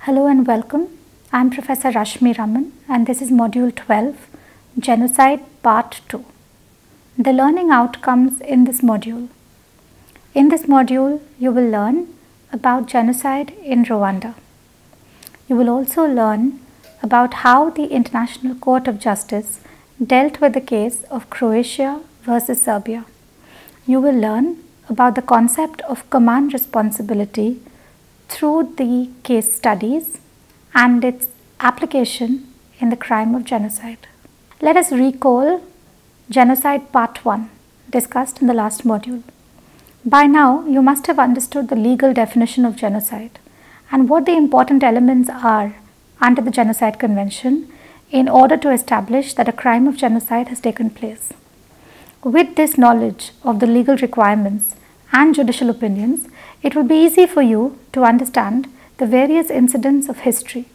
Hello and welcome. I am Professor Rashmi Raman and this is Module 12, Genocide Part 2. The learning outcomes in this module. In this module, you will learn about genocide in Rwanda. You will also learn about how the International Court of Justice dealt with the case of Croatia versus Serbia. You will learn about the concept of command responsibility through the case studies and its application in the crime of genocide. Let us recall Genocide Part 1 discussed in the last module. By now, you must have understood the legal definition of genocide and what the important elements are under the Genocide Convention in order to establish that a crime of genocide has taken place. With this knowledge of the legal requirements and judicial opinions, it will be easy for you to understand the various incidents of history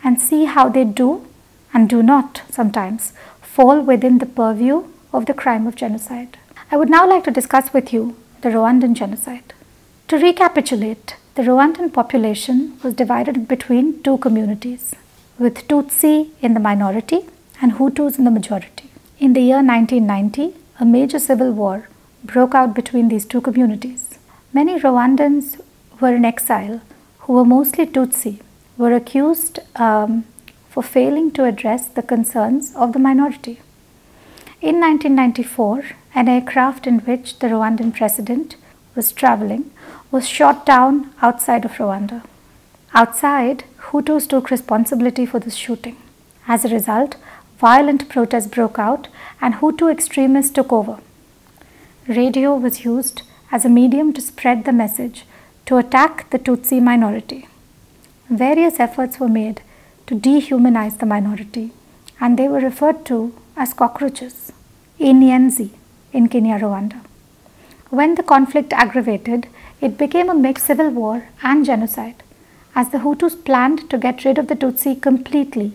and see how they do and do not sometimes fall within the purview of the crime of genocide. I would now like to discuss with you the Rwandan genocide. To recapitulate, the Rwandan population was divided between two communities, with Tutsi in the minority and Hutus in the majority. In the year 1990, a major civil war broke out between these two communities. Many Rwandans were in exile, who were mostly Tutsi, were accused for failing to address the concerns of the minority. In 1994, an aircraft in which the Rwandan president was traveling was shot down outside of Rwanda. Outside, Hutus took responsibility for this shooting. As a result, violent protests broke out and Hutu extremists took over. Radio was used as a medium to spread the message to attack the Tutsi minority. Various efforts were made to dehumanize the minority and they were referred to as cockroaches, Inyenzi in Kenya, Rwanda. When the conflict aggravated, it became a mixed civil war and genocide as the Hutus planned to get rid of the Tutsi completely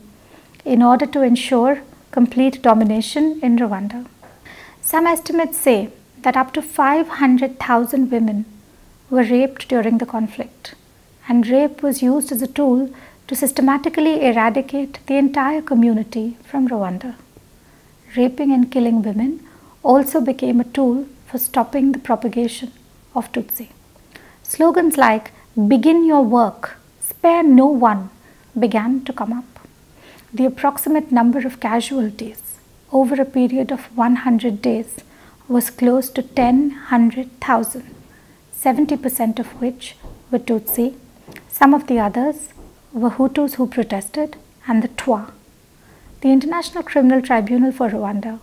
in order to ensure complete domination in Rwanda. Some estimates say that up to 500,000 women were raped during the conflict, and rape was used as a tool to systematically eradicate the entire community from Rwanda. Raping and killing women also became a tool for stopping the propagation of Tutsi. Slogans like "Begin your work, spare no one" began to come up. The approximate number of casualties over a period of 100 days was close to 100,000, 70% of which were Tutsi. Some of the others were Hutus who protested and the Twa. The International Criminal Tribunal for Rwanda,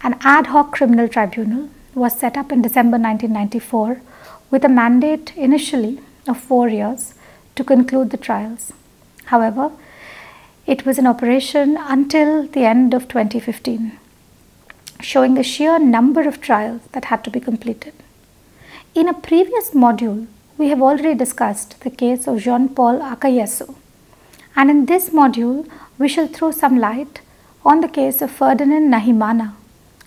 an ad hoc criminal tribunal, was set up in December 1994 with a mandate initially of 4 years to conclude the trials. However, it was in operation until the end of 2015. Showing the sheer number of trials that had to be completed. In a previous module, we have already discussed the case of Jean-Paul Akayesu, and in this module, we shall throw some light on the case of Ferdinand Nahimana,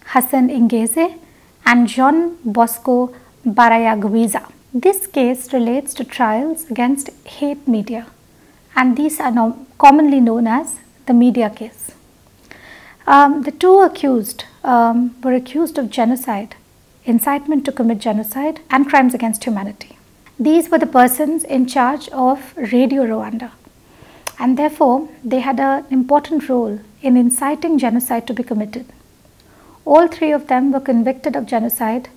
Hassan Ingeze, and Jean Bosco Barayagwiza. This case relates to trials against hate media, and these are now commonly known as the media case. The two accused were accused of genocide, incitement to commit genocide, and crimes against humanity. These were the persons in charge of Radio Rwanda, and therefore they had an important role in inciting genocide to be committed. All three of them were convicted of genocide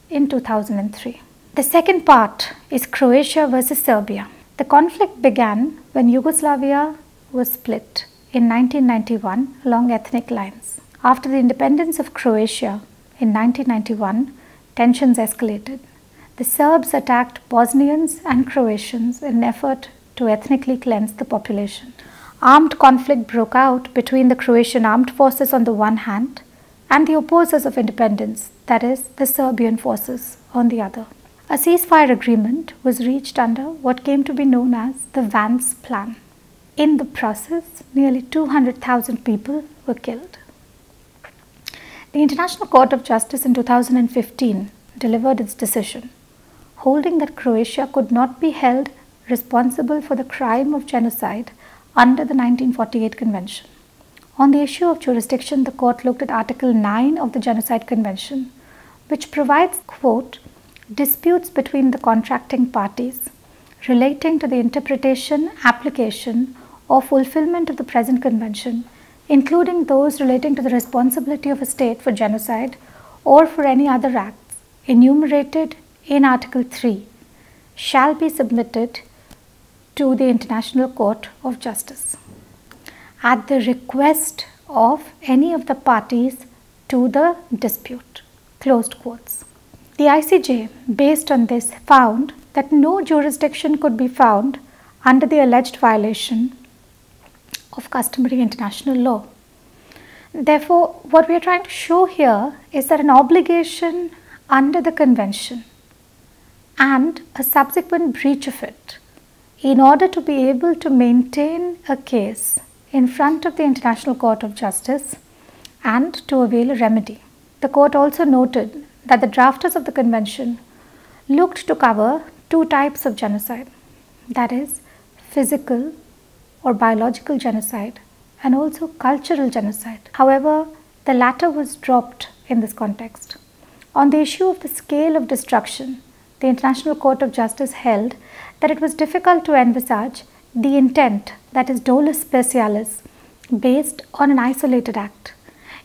in 2003. The second part is Croatia versus Serbia. The conflict began when Yugoslavia was split in 1991 along ethnic lines. After the independence of Croatia in 1991, tensions escalated. The Serbs attacked Bosnians and Croatians in an effort to ethnically cleanse the population. Armed conflict broke out between the Croatian armed forces on the one hand and the opposers of independence, that is, the Serbian forces, on the other. A ceasefire agreement was reached under what came to be known as the Vance Plan. In the process, nearly 200,000 people were killed. The International Court of Justice in 2015 delivered its decision, holding that Croatia could not be held responsible for the crime of genocide under the 1948 Convention. On the issue of jurisdiction, the court looked at Article 9 of the Genocide Convention, which provides, quote, disputes between the contracting parties relating to the interpretation, application, or fulfillment of the present convention, including those relating to the responsibility of a state for genocide or for any other acts enumerated in Article 3, shall be submitted to the International Court of Justice at the request of any of the parties to the dispute. Closed quotes. The ICJ, based on this, found that no jurisdiction could be found under the alleged violation of customary international law. Therefore, what we are trying to show here is that an obligation under the convention and a subsequent breach of it, in order to be able to maintain a case in front of the International Court of Justice and to avail a remedy. The court also noted that the drafters of the convention looked to cover two types of genocide, that is, physical or biological genocide and also cultural genocide. However, the latter was dropped in this context. On the issue of the scale of destruction, the International Court of Justice held that it was difficult to envisage the intent, that is dolus specialis, based on an isolated act.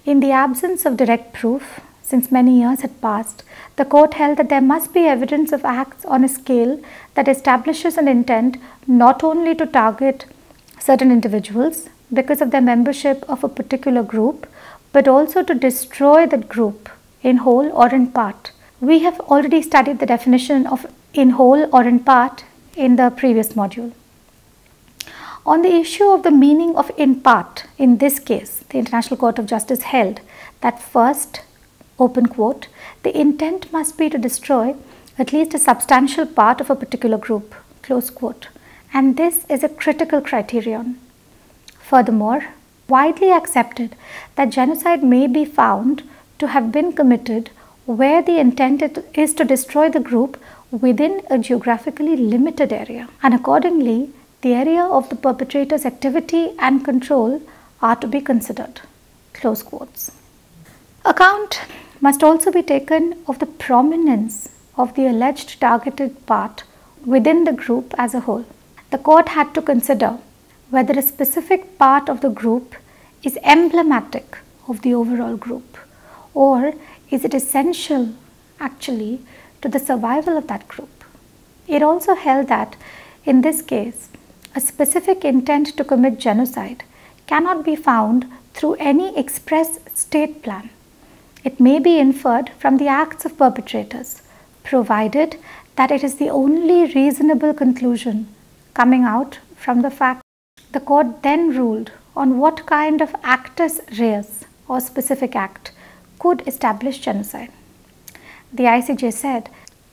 In the absence of direct proof, since many years had passed, the court held that there must be evidence of acts on a scale that establishes an intent not only to target certain individuals because of their membership of a particular group, but also to destroy that group in whole or in part. We have already studied the definition of in whole or in part in the previous module. On the issue of the meaning of in part, in this case, the International Court of Justice held that first, open quote, the intent must be to destroy at least a substantial part of a particular group, close quote, and this is a critical criterion. Furthermore, widely accepted that genocide may be found to have been committed where the intent is to destroy the group within a geographically limited area, and accordingly, the area of the perpetrator's activity and control are to be considered. Close quotes. Account must also be taken of the prominence of the alleged targeted part within the group as a whole. The court had to consider whether a specific part of the group is emblematic of the overall group, or is it essential actually to the survival of that group. It also held that in this case, a specific intent to commit genocide cannot be found through any express state plan. It may be inferred from the acts of perpetrators, provided that it is the only reasonable conclusion coming out from the fact. The court then ruled on what kind of actus reus or specific act could establish genocide. The ICJ said,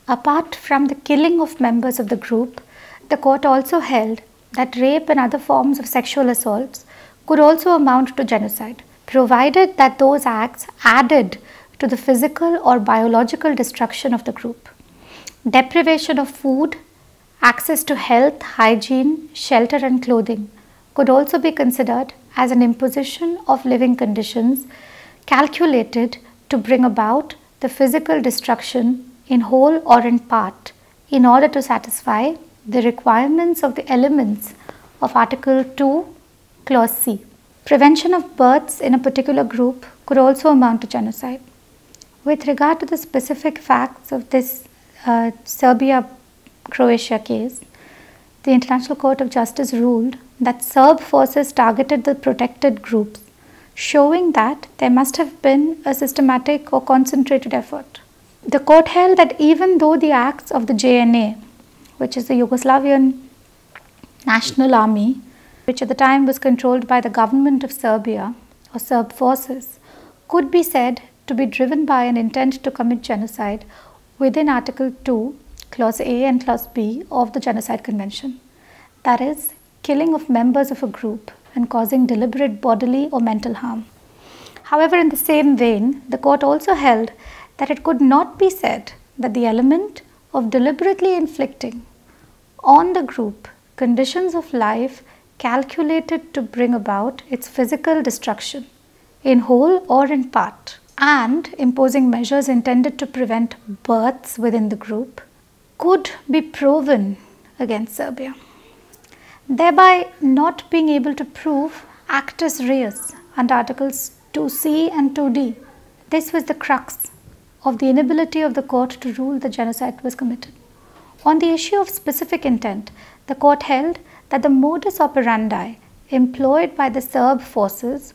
apart from the killing of members of the group, the court also held that rape and other forms of sexual assaults could also amount to genocide, provided that those acts added to the physical or biological destruction of the group. Deprivation of food, access to health, hygiene, shelter and clothing could also be considered as an imposition of living conditions calculated to bring about the physical destruction in whole or in part in order to satisfy the requirements of the elements of Article 2, Clause C. Prevention of births in a particular group could also amount to genocide. With regard to the specific facts of this Serbia-Croatia case, the International Court of Justice ruled that Serb forces targeted the protected groups, showing that there must have been a systematic or concentrated effort. The court held that even though the acts of the JNA, which is the Yugoslavian National Army, which at the time was controlled by the government of Serbia or Serb forces, could be said to be driven by an intent to commit genocide within Article 2, Clause A and Clause B of the Genocide Convention, that is, killing of members of a group and causing deliberate bodily or mental harm. However, in the same vein, the court also held that it could not be said that the element of deliberately inflicting on the group conditions of life calculated to bring about its physical destruction in whole or in part, and imposing measures intended to prevent births within the group, could be proven against Serbia, thereby not being able to prove actus reus under Articles 2C and 2D. This was the crux of the inability of the court to rule that genocide was committed. On the issue of specific intent, the court held that the modus operandi employed by the Serb forces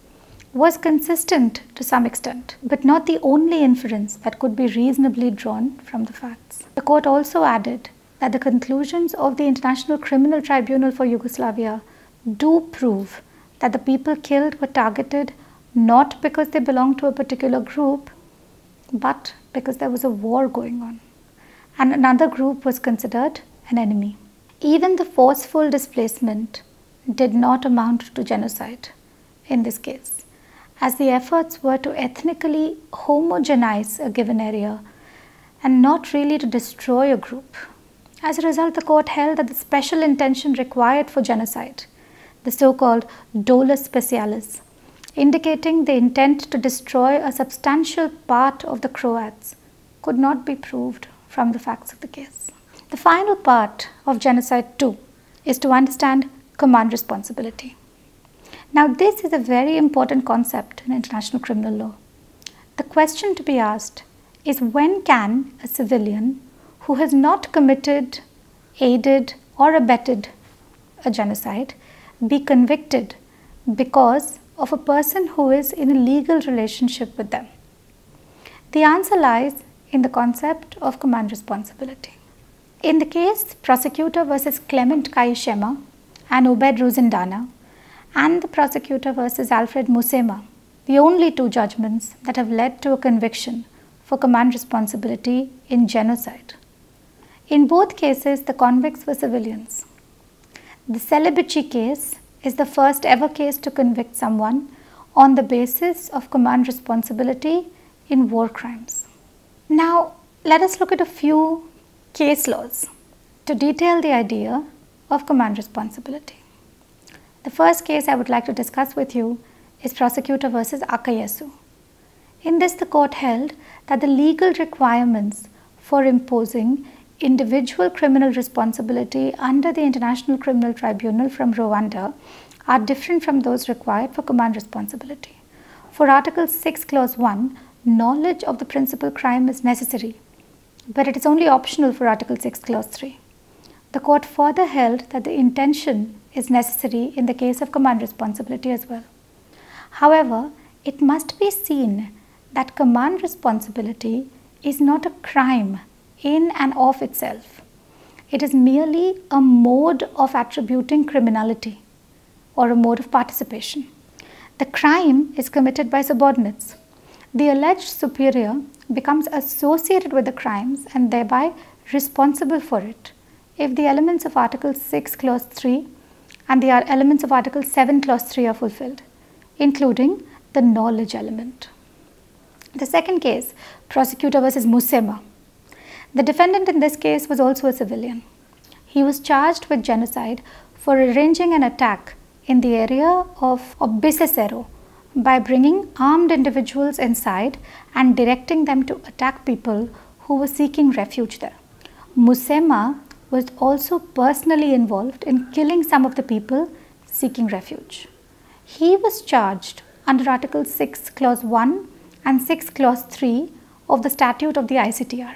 was consistent to some extent, but not the only inference that could be reasonably drawn from the facts. The court also added that the conclusions of the International Criminal Tribunal for Yugoslavia do prove that the people killed were targeted not because they belonged to a particular group, but because there was a war going on, and another group was considered an enemy. Even the forceful displacement did not amount to genocide in this case, as the efforts were to ethnically homogenize a given area and not really to destroy a group. As a result, the court held that the special intention required for genocide, the so-called dolus specialis, indicating the intent to destroy a substantial part of the Croats, could not be proved from the facts of the case. The final part of Genocide 2 is to understand command responsibility. Now, this is a very important concept in international criminal law. The question to be asked is, when can a civilian who has not committed, aided or abetted a genocide be convicted because of a person who is in a legal relationship with them? The answer lies in the concept of command responsibility. In the case Prosecutor versus Clement Kayishema and Obed Ruzindana, and the Prosecutor versus Alfred Musema, the only two judgments that have led to a conviction for command responsibility in genocide. In both cases, the convicts were civilians. The Celibici case is the first ever case to convict someone on the basis of command responsibility in war crimes. Now, let us look at a few case laws to detail the idea of command responsibility. The first case I would like to discuss with you is Prosecutor versus Akayesu. In this, the court held that the legal requirements for imposing individual criminal responsibility under the International Criminal Tribunal from Rwanda are different from those required for command responsibility. For Article 6, Clause 1, knowledge of the principal crime is necessary, but it is only optional for Article 6, Clause 3. The court further held that the intention is necessary in the case of command responsibility as well. However, it must be seen that command responsibility is not a crime in and of itself. It is merely a mode of attributing criminality or a mode of participation. The crime is committed by subordinates. The alleged superior becomes associated with the crimes and thereby responsible for it if the elements of Article 6, Clause 3 and the elements of Article 7, Clause 3 are fulfilled, including the knowledge element. The second case, Prosecutor versus Musema. The defendant in this case was also a civilian. He was charged with genocide for arranging an attack in the area of Bisesero by bringing armed individuals inside and directing them to attack people who were seeking refuge there. Musema was also personally involved in killing some of the people seeking refuge. He was charged under Article 6, Clause 1 and 6, Clause 3 of the Statute of the ICTR.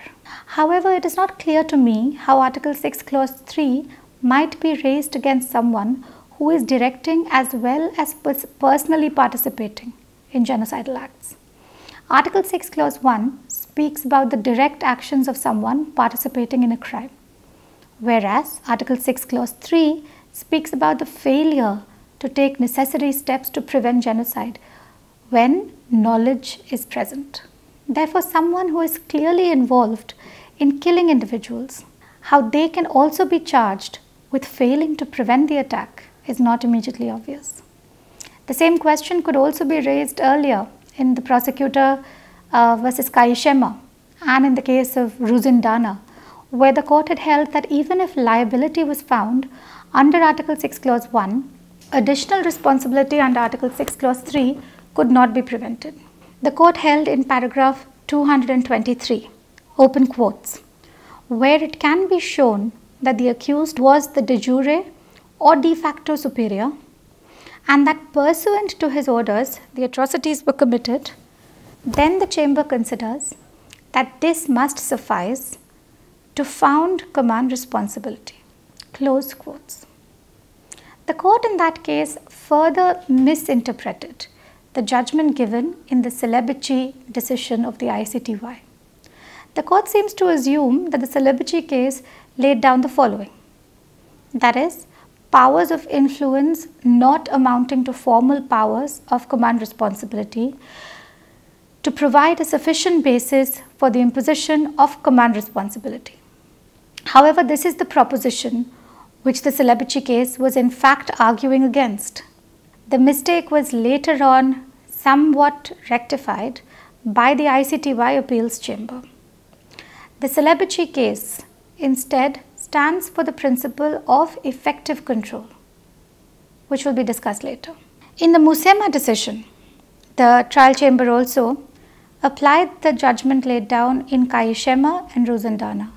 However, it is not clear to me how Article 6, Clause 3 might be raised against someone who is directing as well as personally participating in genocidal acts. Article 6, Clause 1 speaks about the direct actions of someone participating in a crime, whereas Article 6, Clause 3 speaks about the failure to take necessary steps to prevent genocide when knowledge is present. Therefore, someone who is clearly involved in killing individuals, how they can also be charged with failing to prevent the attack is not immediately obvious. The same question could also be raised earlier in the Prosecutor versus Kayishema and in the case of Ruzindana where the court had held that even if liability was found under Article 6 Clause 1, additional responsibility under Article 6 Clause 3 could not be prevented. The court held in paragraph 223, open quotes, where it can be shown that the accused was the de jure or de facto superior, and that pursuant to his orders the atrocities were committed, then the chamber considers that this must suffice to found command responsibility. Close quotes. The court in that case further misinterpreted the judgment given in the Celebici decision of the ICTY. The court seems to assume that the Celebici case laid down the following, that is, powers of influence not amounting to formal powers of command responsibility to provide a sufficient basis for the imposition of command responsibility. However, this is the proposition which the Celebici case was in fact arguing against. The mistake was later on somewhat rectified by the ICTY appeals chamber. The Celebici case instead stands for the principle of effective control, which will be discussed later. In the Musema decision, the trial chamber also applied the judgment laid down in Kayishema and Rosendana.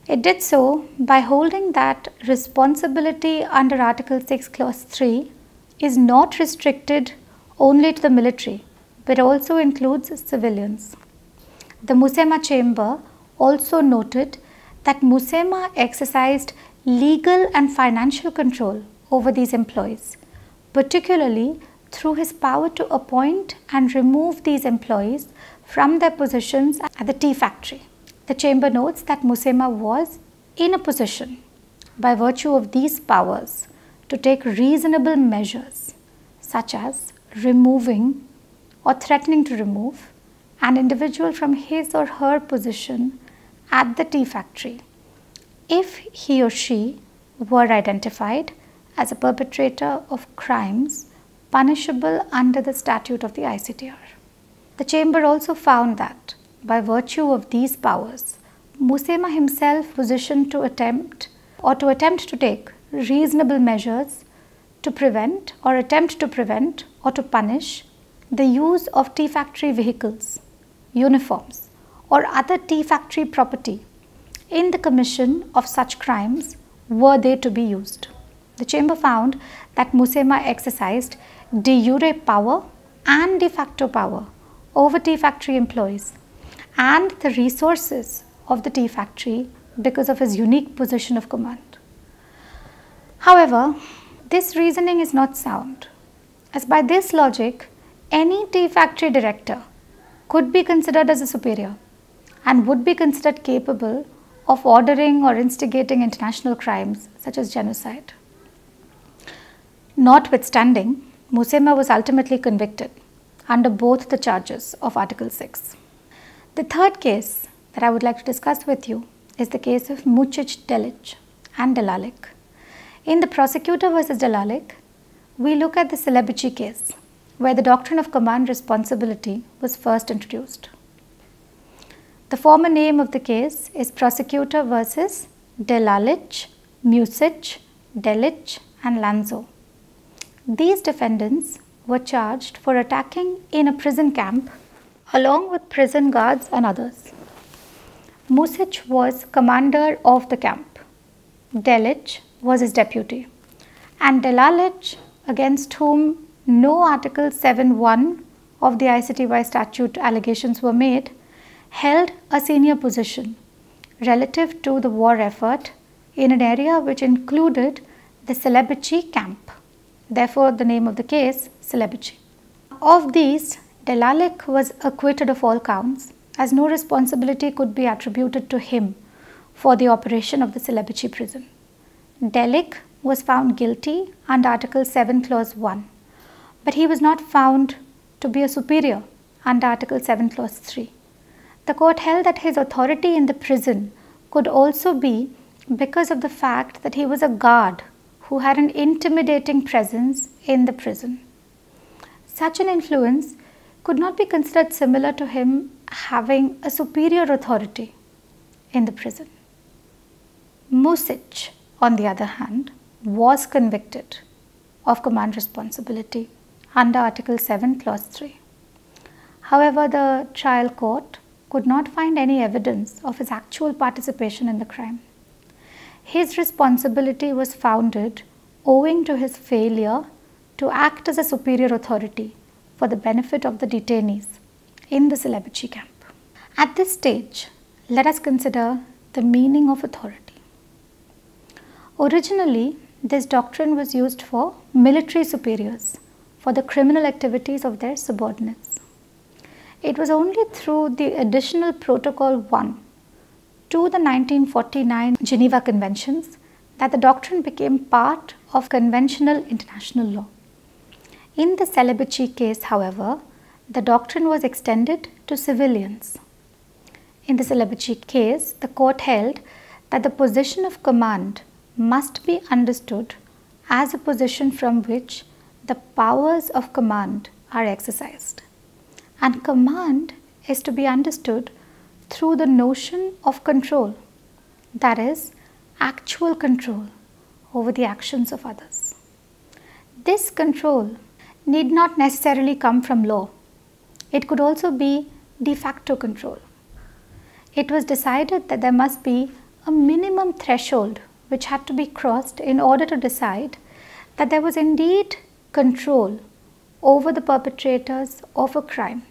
It did so by holding that responsibility under Article 6 Clause 3 is not restricted only to the military, but also includes civilians. The Musema chamber also noted that Musema exercised legal and financial control over these employees, particularly through his power to appoint and remove these employees from their positions at the tea factory. The chamber notes that Musema was in a position, by virtue of these powers, to take reasonable measures, such as removing or threatening to remove an individual from his or her position at the tea factory if he or she were identified as a perpetrator of crimes punishable under the statute of the ICTR. The chamber also found that by virtue of these powers, Musema himself positioned to attempt to take reasonable measures to prevent or attempt to prevent or to punish the use of tea factory vehicles, uniforms, or other tea factory property in the commission of such crimes were they to be used. The chamber found that Musema exercised de jure power and de facto power over tea factory employees and the resources of the tea factory because of his unique position of command. However, this reasoning is not sound, as by this logic, any tea factory director could be considered as a superior and would be considered capable of ordering or instigating international crimes such as genocide. Notwithstanding, Musema was ultimately convicted under both the charges of Article 6. The third case that I would like to discuss with you is the case of Mucic, Delic and Delalic. In the prosecutor versus Delalic, we look at the Celebici case, where the doctrine of command responsibility was first introduced. The former name of the case is Prosecutor versus Delalic, Mucic, Delic and Lanzo. These defendants were charged for attacking in a prison camp along with prison guards and others. Mucic was commander of the camp. Delic was his deputy. And Delalic, against whom no Article 7(1) of the ICTY statute allegations were made, held a senior position relative to the war effort in an area which included the Celebici camp. Therefore, the name of the case, Celebici. Of these, Delalic was acquitted of all counts, as no responsibility could be attributed to him for the operation of the Celebici prison. Delic was found guilty under Article 7 Clause 1, but he was not found to be a superior under Article 7 Clause 3. The court held that his authority in the prison could also be because of the fact that he was a guard who had an intimidating presence in the prison. Such an influence could not be considered similar to him having a superior authority in the prison. Music, on the other hand, was convicted of command responsibility under Article 7, Clause 3. However, the trial court could not find any evidence of his actual participation in the crime. His responsibility was founded owing to his failure to act as a superior authority for the benefit of the detainees in the Celibacy camp. At this stage, let us consider the meaning of authority. Originally, this doctrine was used for military superiors for the criminal activities of their subordinates. It was only through the additional Protocol 1 to the 1949 Geneva Conventions that the doctrine became part of conventional international law. In the Celibacy case, however, the doctrine was extended to civilians. In the Celibacy case, the court held that the position of command must be understood as a position from which the powers of command are exercised. And command is to be understood through the notion of control, that is, actual control over the actions of others. This control need not necessarily come from law. It could also be de facto control. It was decided that there must be a minimum threshold which had to be crossed in order to decide that there was indeed control over the perpetrators of a crime.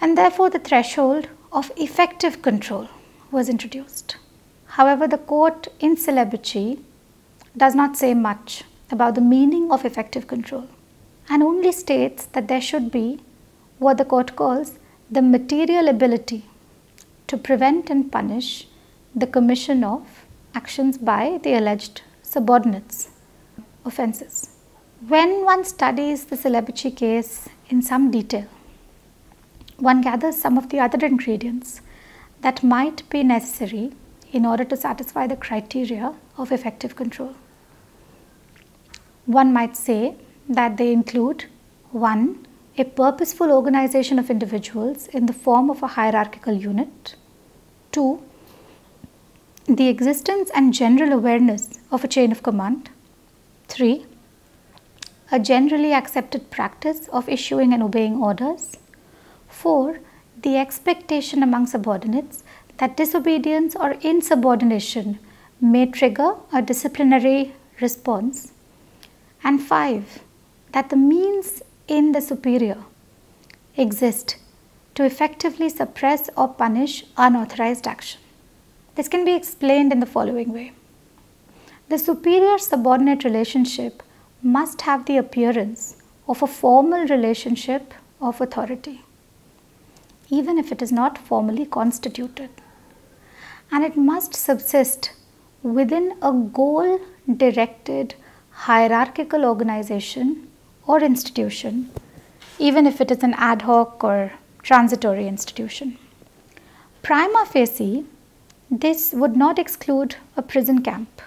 And therefore, the threshold of effective control was introduced. However, the court in Celibacy does not say much about the meaning of effective control and only states that there should be what the court calls the material ability to prevent and punish the commission of actions by the alleged subordinates, offences. When one studies the Celibacy case in some detail, one gathers some of the other ingredients that might be necessary in order to satisfy the criteria of effective control. One might say that they include 1. A purposeful organization of individuals in the form of a hierarchical unit. 2. The existence and general awareness of a chain of command. 3. A generally accepted practice of issuing and obeying orders. 4. The expectation among subordinates that disobedience or insubordination may trigger a disciplinary response. And 5. That the means in the superior exist to effectively suppress or punish unauthorized action. This can be explained in the following way. The superior-subordinate relationship must have the appearance of a formal relationship of authority, even if it is not formally constituted. And it must subsist within a goal-directed hierarchical organization or institution, even if it is an ad hoc or transitory institution. Prima facie, this would not exclude a prison camp,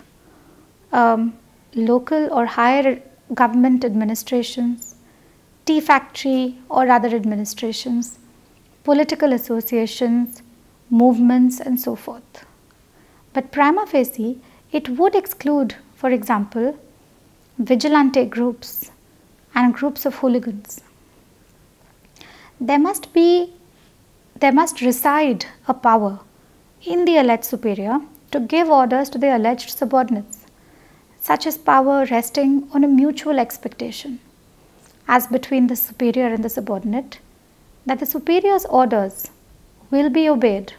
local or higher government administrations, tea factory or other administrations, political associations, movements and so forth. But prima facie, it would exclude, for example, vigilante groups and groups of hooligans. There must reside a power in the alleged superior to give orders to the alleged subordinates, such as power resting on a mutual expectation, as between the superior and the subordinate, that the superior's orders will be obeyed,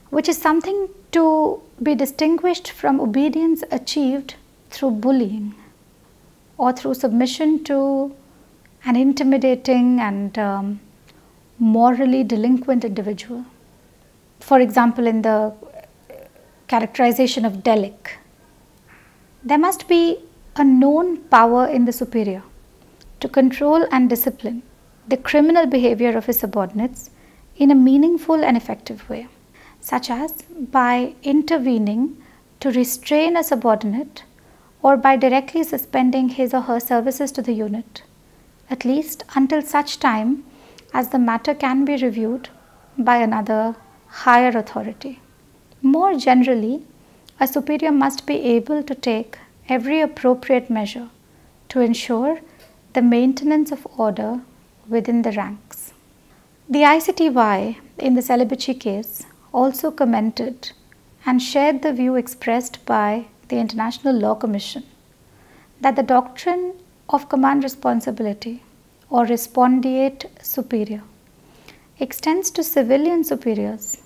which is something to be distinguished from obedience achieved through bullying or through submission to an intimidating and morally delinquent individual. For example, in the characterization of delict, there must be a known power in the superior to control and discipline the criminal behavior of his subordinates in a meaningful and effective way, such as by intervening to restrain a subordinate or by directly suspending his or her services to the unit, at least until such time as the matter can be reviewed by another higher authority, More generally, a superior must be able to take every appropriate measure to ensure the maintenance of order within the ranks. The ICTY in the Celibici case also commented and shared the view expressed by the International Law Commission that the doctrine of command responsibility or respondeat superior extends to civilian superiors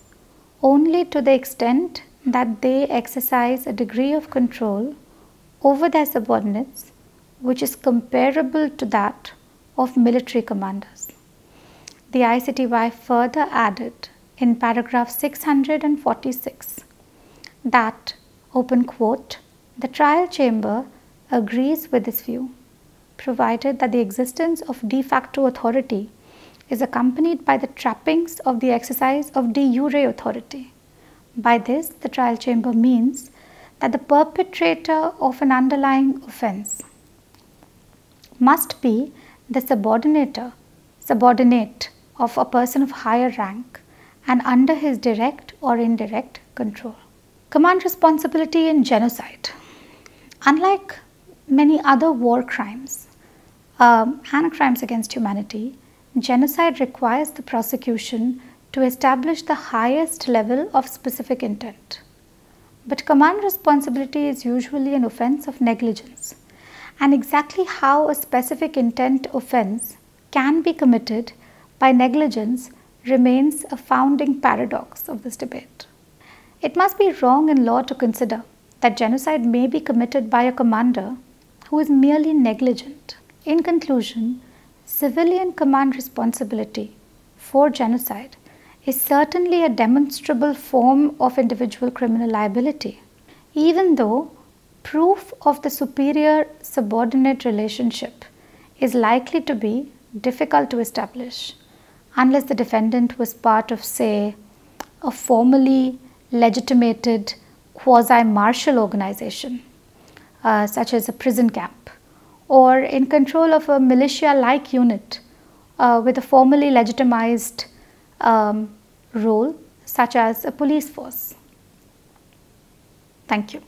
only to the extent that they exercise a degree of control over their subordinates which is comparable to that of military commanders. The ICTY further added in paragraph 646 that, open quote, the trial chamber agrees with this view, provided that the existence of de facto authority is accompanied by the trappings of the exercise of de jure authority. By this, the trial chamber means that the perpetrator of an underlying offense must be the subordinate of a person of higher rank and under his direct or indirect control. Command responsibility in genocide. Unlike many other war crimes and crimes against humanity, genocide requires the prosecution to establish the highest level of specific intent. But command responsibility is usually an offense of negligence, and exactly how a specific intent offense can be committed by negligence remains a founding paradox of this debate. It must be wrong in law to consider that genocide may be committed by a commander who is merely negligent. In conclusion, civilian command responsibility for genocide is certainly a demonstrable form of individual criminal liability, even though proof of the superior-subordinate relationship is likely to be difficult to establish unless the defendant was part of, say, a formally legitimated quasi-martial organization, such as a prison camp, or in control of a militia-like unit with a formally legitimized role, such as a police force. Thank you.